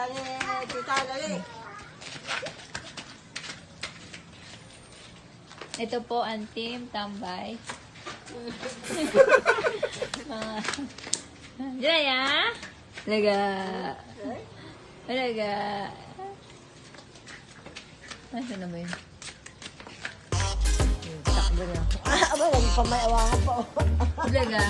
bata ni Tita Lali. Ito po ang team tambay. Jaya! Laga! Laga! Ano na ba yun? Takbo na. Aba, lagi pa may awangan po. Laga!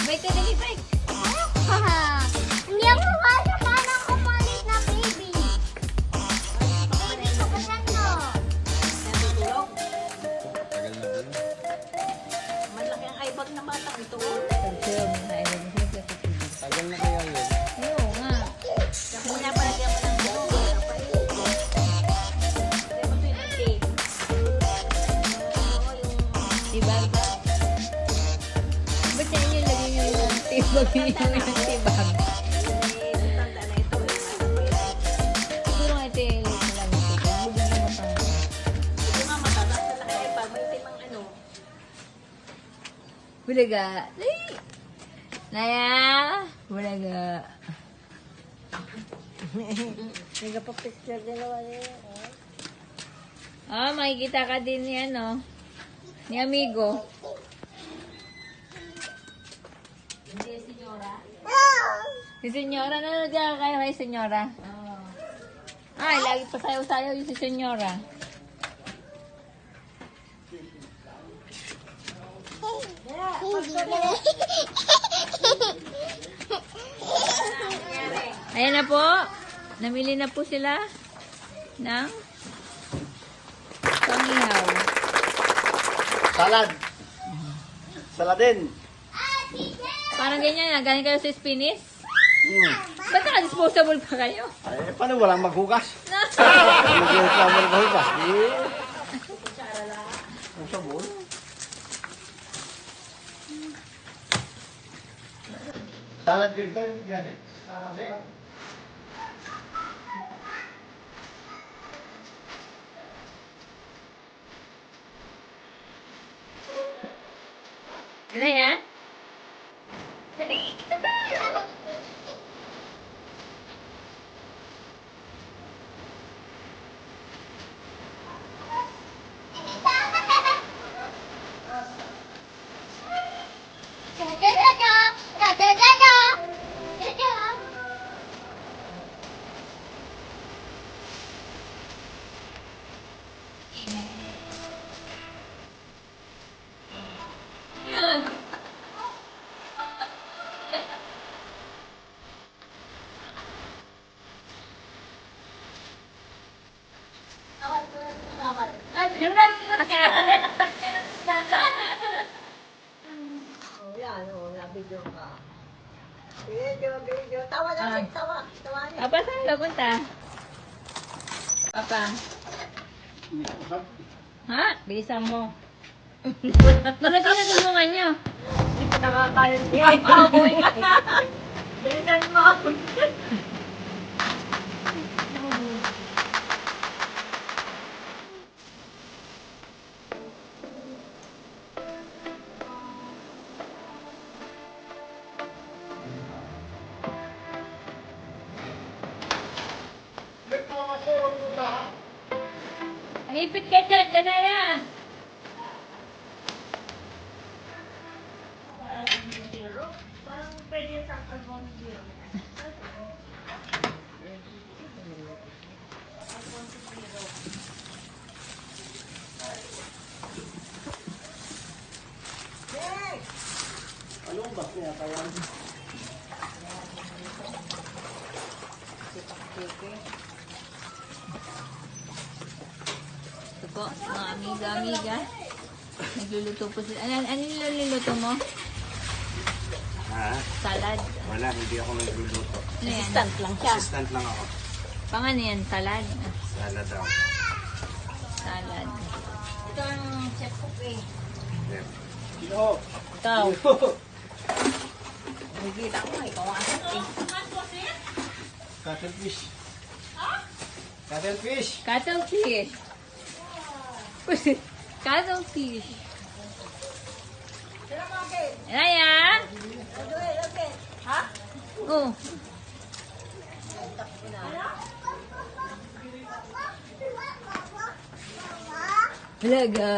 Bike ka dali, bike! Hindi ako kasi parang kumalit na baby. Baby ko pa siya, no? Natutulog. Malaki ang ibag na batang ito. Tagal na kaya yun. Oo nga. Kasi nga palagyan mo ng buo. Kasi mo ito yung tape. Diba? Ba't yan yung lagay nyo yung tibag nyo yung tibag? Tanda na ito. Siguro nga ito yung late na lang ito. Huwag nyo matang. Ito nga matataas na laki ang ibag. May timang ano. Bulaga. Naya! Bulaga. Nagpa-picture din naman yun. Makikita ka din ni ano, ni amigo. Hindi, senyora. Si senyora, nanonood ka kayo kay senyora? Ay, lagi pa sayaw-sayaw yung si senyora. Ayan na po. Namili na po sila ng pangihaw. Salad! Saladin! Parang ganyan, galing kayo sa Spinis? Ba't naka-disposable pa kayo? Ay, paano walang maghugas? Maghugas lang mo maghugas. Ang sabon. Salad din tayo. Ganit. Ano yan? Oh, yan. Oh, nabidyo ka. Video. Tawa na. Tawa. Tawa niya. Papa, saan ka punta? Papa. Ha? Bilisan mo. Bakit tinatulungan nyo? Hindi pa nakakain niya. Bilisan mo. Hipit ka dyan, dyan na yan. Parang pwede sa carbon zero. Anong bas niya kaya? Ito po, mga amiga-amiga. Nagluluto po sila. Ano niluluto mo? Ha? Salad. Wala, hindi ako nagluluto. Ano yan? Instant lang siya. Assistant lang ako. Pang ano yan? Salad? Salad daw. Salad. Ito ang chef cook eh. Yeah. Kilo! Ikaw. Nakikita ko nga, ikaw ang asat eh. Cuttlefish. Cuttlefish! Cuttlefish. Cuttlefish. Inaya? Oh. Talaga.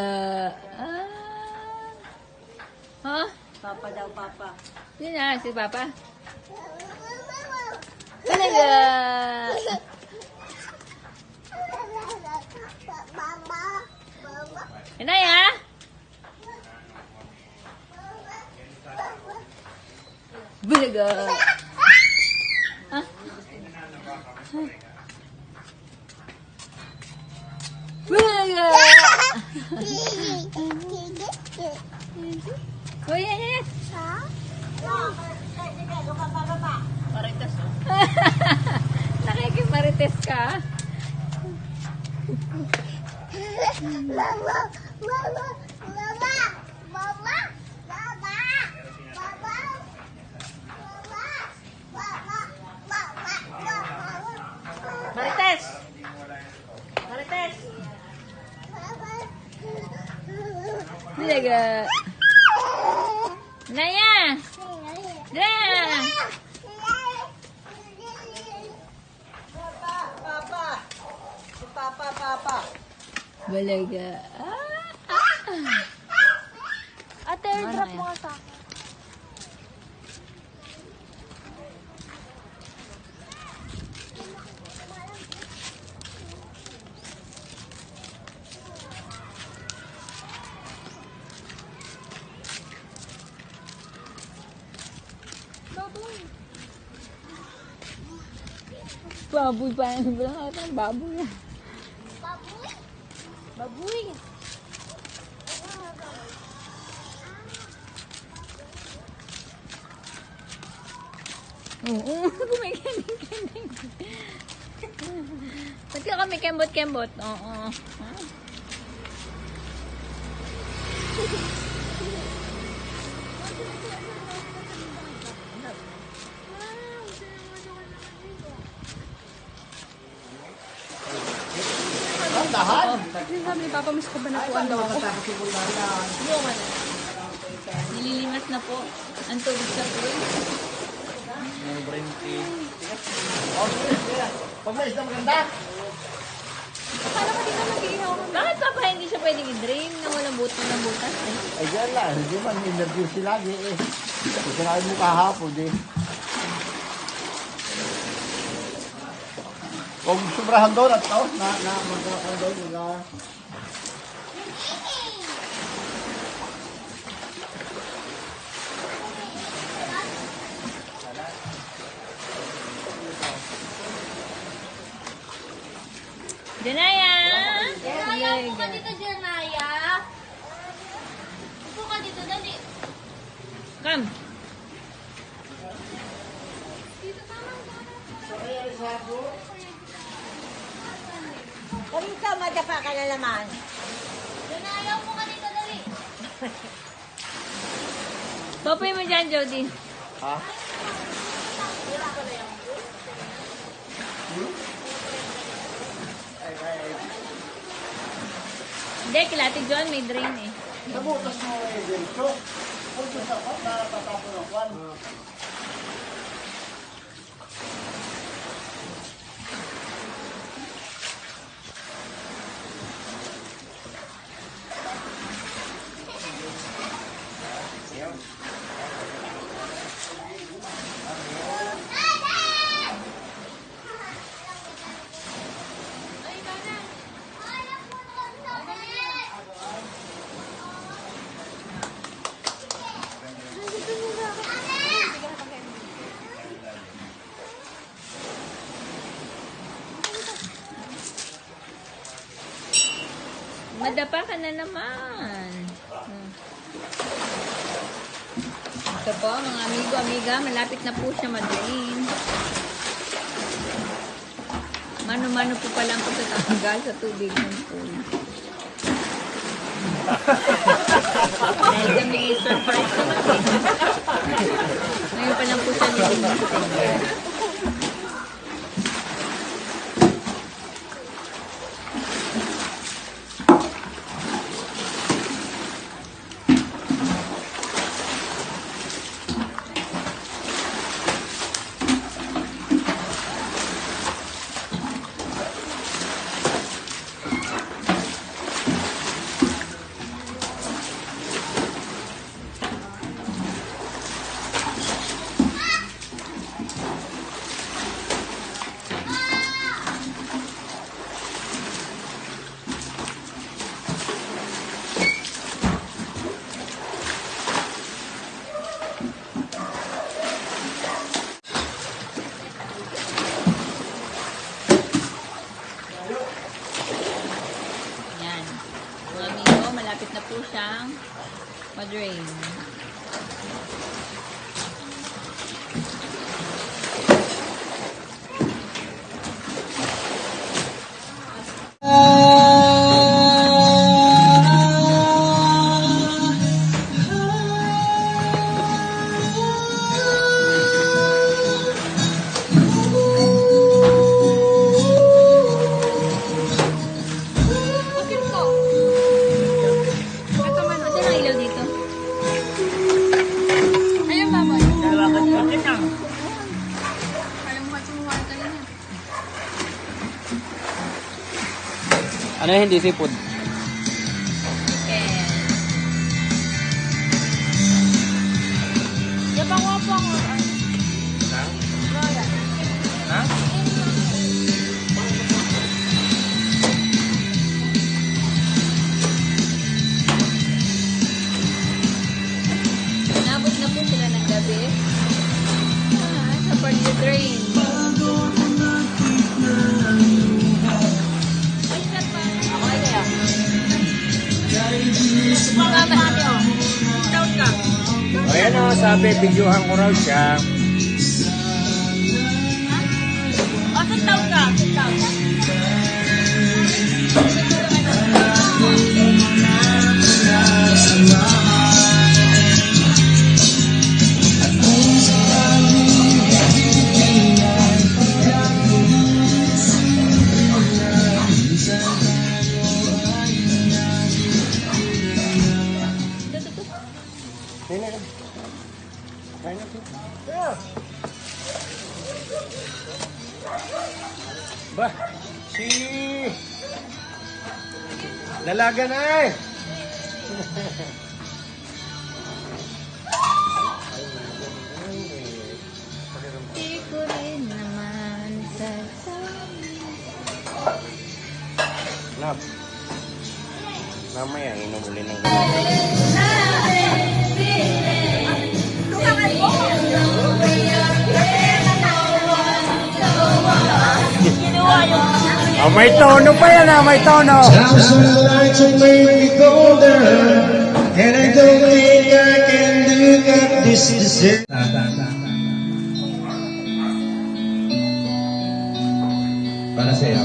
Ha? Papa daw, papa. Yun na, si Papa. Talaga. Inaya? Bulaga. Ha? Bulaga. Oh, yes. Marites. Nakikimarites ka? Marites! Marites! Talaga. Naya! Naya! Papa. Balaga. Ate, drop mo ka sa akin. Baboy pa yung baboy. Baboy? Baboy. Oo, kumikinding-kinding. Ba't ka kami kembot-kembot? Oo. Dahan. Sabi ni Papa, miss ko ba na po ang daw ako? Nililimas na po ang tubig sa pool. Pag may isang maganda. Bakit Papa hindi siya pwedeng i-drain na walang butas eh? Ay, diyan lang. Hindi man, interview sila. Sinabi mo kahapon, Kung sobrahan doon at taos na magawa ka doon. Janaya! Janaya, upo ka dito, Janaya. Upo ka dito, dali. Come! Kung ka, madapa ka na naman. Janaya, upo ka dito, dali. Popoy mo dyan, Jody. Ha? Hindi, kilati John, may drain eh. Nabutas mo dito. Kung sa kwan, nakatapon ng kwan. Madapa ka na naman. Ito po, mga amigo, amiga, malapit na po siya ma-drain. Mano-mano po pa lang po sa tanggal sa tubig ng pool. Dahil kami surprise naman din. Ngayon pa lang po siya nililimutin. siyang madrain. Ano yung hindi seafood? Nabot na po sila ng gabi. Sa party train. Ayan o, sabi, videohan ko raw siya. Ba, si Dalaga na eh. Di ko rin naman sasabi. Nap. Mamaya inom uli ng Oh, may tono pa yan ah, may tono. Sounds so light to make me golden, and I don't think I can look at this desert. Para sa'yo.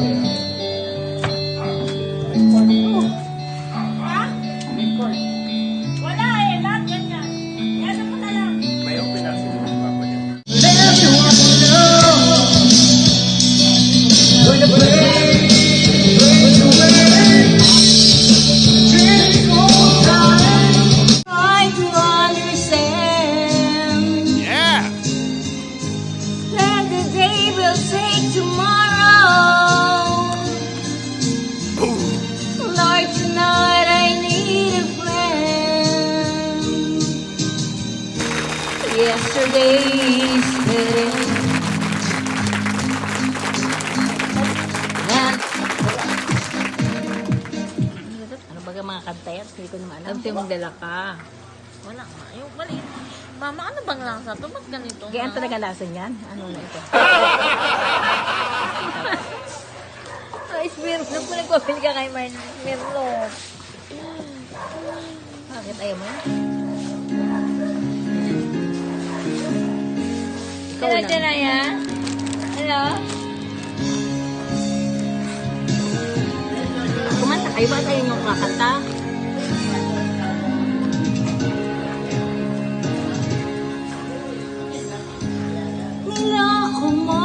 Wala eh, lahat ganyan. Yan mo na lang. May open up si Papa niyo. Try to understand. Yeah! That the day will take tomorrow. Lord, tonight I need a friend. Yesterday's better. Ano baga mga kanta yan? Hindi ko naman alam. Sabi magdala ka. Wala nga. Yung maliit. Mama, ano bang lasa to? Ba't ganito? Ganyan talaga lasa niyan? Ano na ito? Ay, Smirnoff. Kung nagpapili ka kay Marlon. Smirnoff. Bakit ayaw mo? Hello, Janaya. Hello? Kumanta kayo ba kayo yung kakanta? Niloko mo.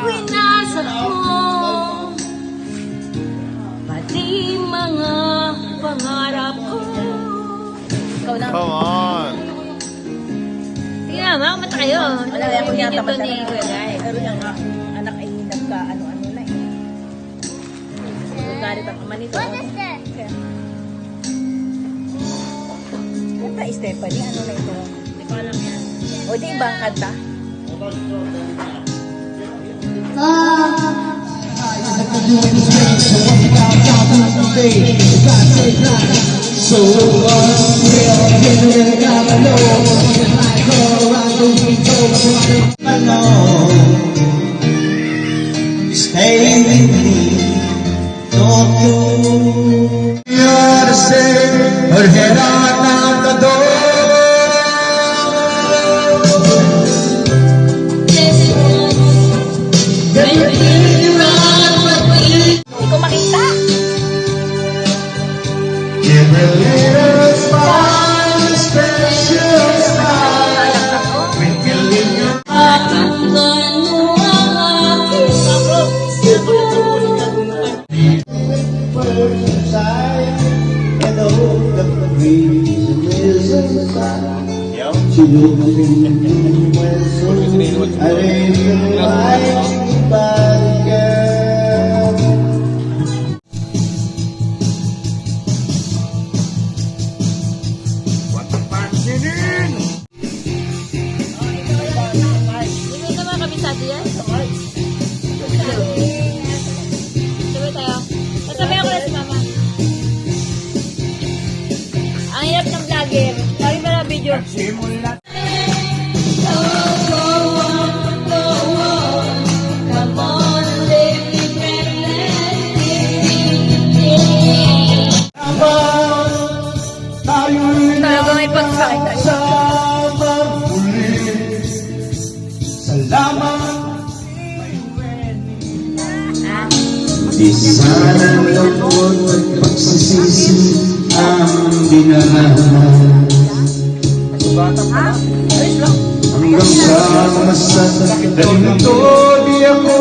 Winasak mo. Pati mga pangarap ko. Ikaw lang. Come on! Sige na, kumanta kayo. Wala na akong Hindi yata nyo to ni Kuya Guy. Pero yung aking anak ay nagka ano-ano na eh. Galit ang ama nito. What is that? Kanta Stephanie, ano na ito? Hindi ko alam yan. O di ibang kanta? So stay with me, don't go. Every little smile is a special smile. Twinkling your words inside, and the hope of the breeze is inside. She looks in the window, I feel like by the girl. Hindi naman kami sa diyan. Sabay tayo. Kasabay ako na si Mama. Ang hirap ng vlogger. Lagi ba na video? Talaga may pagkakita. Salamat. Di sana lungkot at pagsisisi ang dinaanan. Hanggang sa masasakit ito, di ako